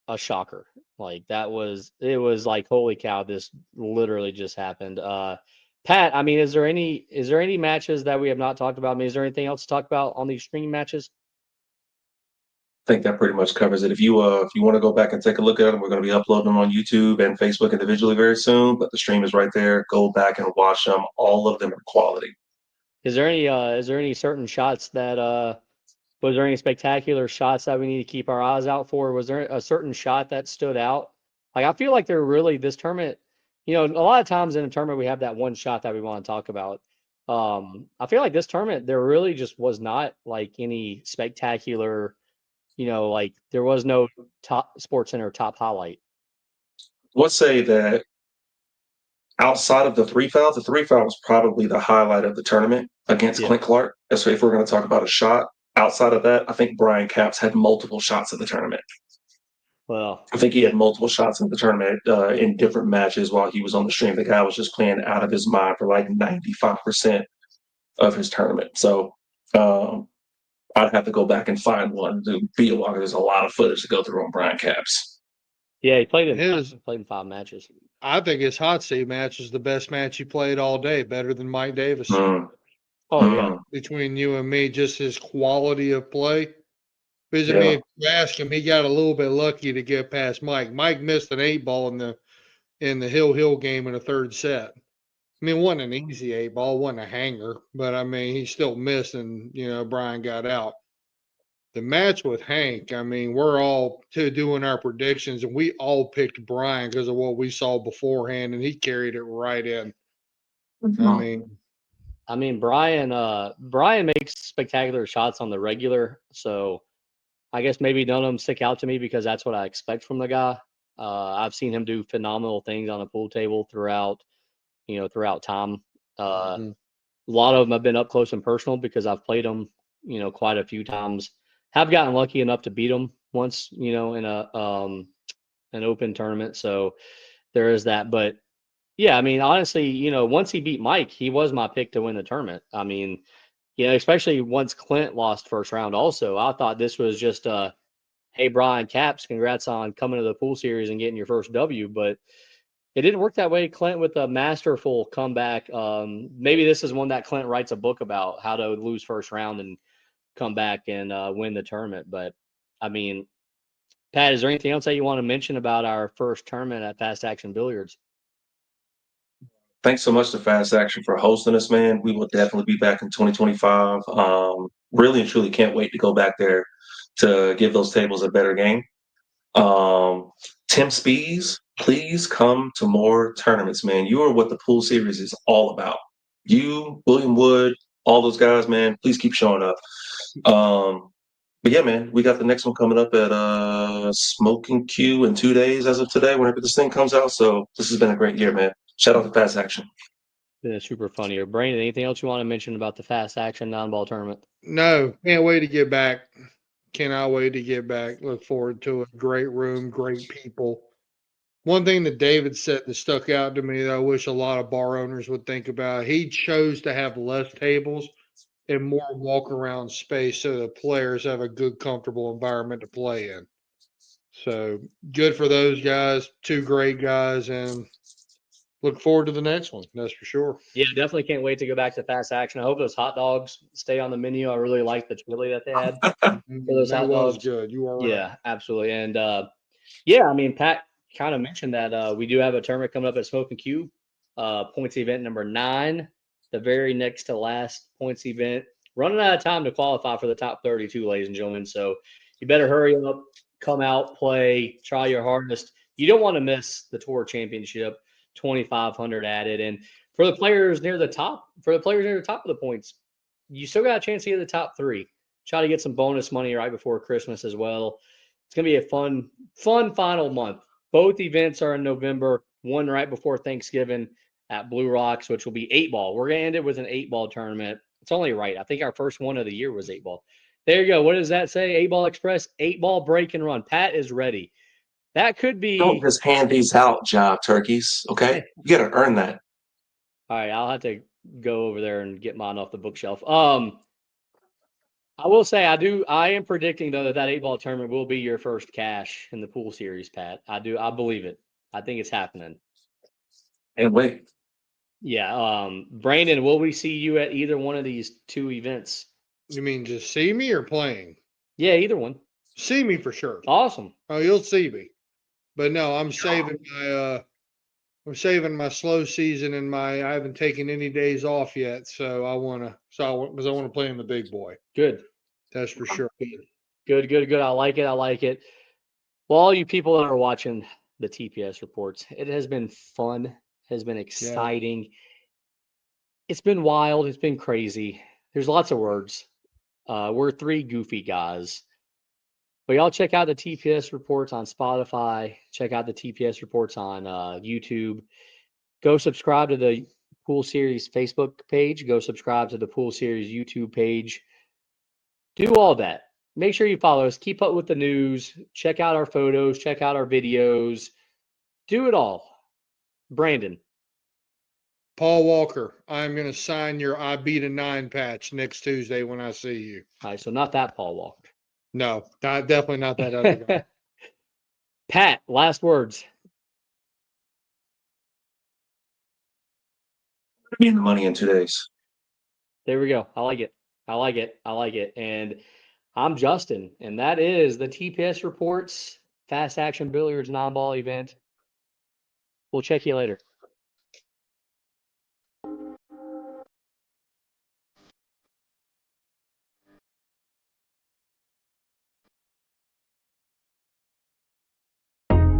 a shocker. Like it was like, holy cow, this literally just happened. Pat, I mean, is there any matches that we have not talked about? I mean, is there anything else to talk about on these streaming matches? I think that pretty much covers it. If you want to go back and take a look at them, we're going to be uploading them on YouTube and Facebook individually very soon. But the stream is right there. Go back and watch them. All of them are quality. Is there any certain shots that was there any spectacular shots that we need to keep our eyes out for? Was there a certain shot that stood out? Like I feel like they're really this tournament, a lot of times in a tournament we have that one shot that we want to talk about. I feel like this tournament there really just was not like any spectacular, like there was no top Sports Center top highlight. Let's say that outside of the three foul was probably the highlight of the tournament against Yeah. Clint Clark. So if we're going to talk about a shot, outside of that, I think Brian Capps had multiple shots in the tournament. Well, I think he had multiple shots in the tournament in different matches while he was on the stream. The guy was just playing out of his mind for like 95% of his tournament. So I'd have to go back and find one to be a while. There's a lot of footage to go through on Brian Capps. yeah, he played His, in 5 matches. I think his hot seat match is the best match he played all day, better than Mike Davis. Mm, Oh yeah. Between you and me, just his quality of play. Because I yeah. mean, if you ask him, he got a little bit lucky to get past Mike. Mike missed an 8-ball in the Hill game in the third set. I mean, it wasn't an easy 8-ball, wasn't a hanger, but I mean, he still missed, and Brian got out. The match with Hank, I mean, we're all doing our predictions, and we all picked Brian because of what we saw beforehand, and he carried it right in. I mean, Brian makes spectacular shots on the regular, so I guess maybe none of them stick out to me because that's what I expect from the guy. I've seen him do phenomenal things on a pool table throughout time. Mhm. A lot of them have been up close and personal because I've played them, quite a few times. Have gotten lucky enough to beat them once, in an open tournament. So there is that. But yeah, I mean, honestly, once he beat Mike, he was my pick to win the tournament. I mean, especially once Clint lost first round. Also, I thought this was just hey, Brian Capps, congrats on coming to the pool series and getting your first W. But it didn't work that way. Clint with a masterful comeback. Maybe this is one that Clint writes a book about how to lose first round and come back and win the tournament. But I mean, Pat, is there anything else that you want to mention about our first tournament at Fast Action Billiards? Thanks so much to Fast Action for hosting us, man. We will definitely be back in 2025. Really and truly can't wait to go back there to give those tables a better game. Tim Spees, please come to more tournaments, man. You are what the pool series is all about. You, William Wood, all those guys, man, please keep showing up. But yeah, man, we got the next one coming up at Smoking Q in 2 days as of today, whenever this thing comes out. So this has been a great year, man. Shout out to Fast Action. Yeah, super funny. Or Brandon, anything else you want to mention about the Fast Action non-ball tournament? No, can't wait to get back. Cannot wait to get back. Look forward to it. Great room, great people. One thing that David said that stuck out to me that I wish a lot of bar owners would think about, he chose to have less tables and more walk around space so the players have a good, comfortable environment to play in. So good for those guys, two great guys, and look forward to the next one. That's for sure. Yeah, definitely can't wait to go back to Fast Action. I hope those hot dogs stay on the menu. I really like the chili that they had for those That hot was dogs. good. You are right. Yeah, absolutely. And yeah, I mean, Pat kind of mentioned that we do have a tournament coming up at Smoking Q, points event number 9, the very next to last points event. Running out of time to qualify for the top 32, ladies and gentlemen. So you better hurry up, come out, play, try your hardest. You don't want to miss the Tour Championship, 2,500 added. And for the players near the top, of the points, you still got a chance to get the top 3. Try to get some bonus money right before Christmas as well. It's going to be a fun final month. Both events are in November, one right before Thanksgiving at Blue Rocks, which will be 8-ball. We're going to end it with an 8-ball tournament. It's only right. I think our first one of the year was 8-ball. There you go. What does that say? 8-ball express, 8-ball break and run. Pat is ready. That could be. Don't just hand these out, job turkeys, okay? You got to earn that. All right, I'll have to go over there and get mine off the bookshelf. I will say I am predicting though that 8-ball tournament will be your first cash in the pool series, Pat. I believe it. I think it's happening. And wait, Yeah. Brandon, will we see you at either one of these two events? You mean just see me or playing? Yeah, either one. See me for sure. Awesome. Oh, you'll see me. But no, I'm saving my slow season and I haven't taken any days off yet, so because I want to play in the big boy. Good. That's for sure. Good. I like it. Well, all you people that are watching the TPS reports, it has been fun, has been exciting. It's been wild, it's been crazy. There's lots of words. We're three goofy guys. But y'all check out the TPS reports on Spotify. Check out the TPS reports on YouTube. Go subscribe to the Pool Series Facebook page. Go subscribe to the Pool Series YouTube page. Do all that. Make sure you follow us. Keep up with the news. Check out our photos. Check out our videos. Do it all. Brandon. Paul Walker, I'm going to sign your I beat a 9 patch next Tuesday when I see you. All right, so not that Paul Walker. No, definitely not that other guy. Pat, last words. Be in the money in 2 days. There we go. I like it. And I'm Justin, and that is the TPS Reports Fast Action Billiards non-ball event. We'll check you later.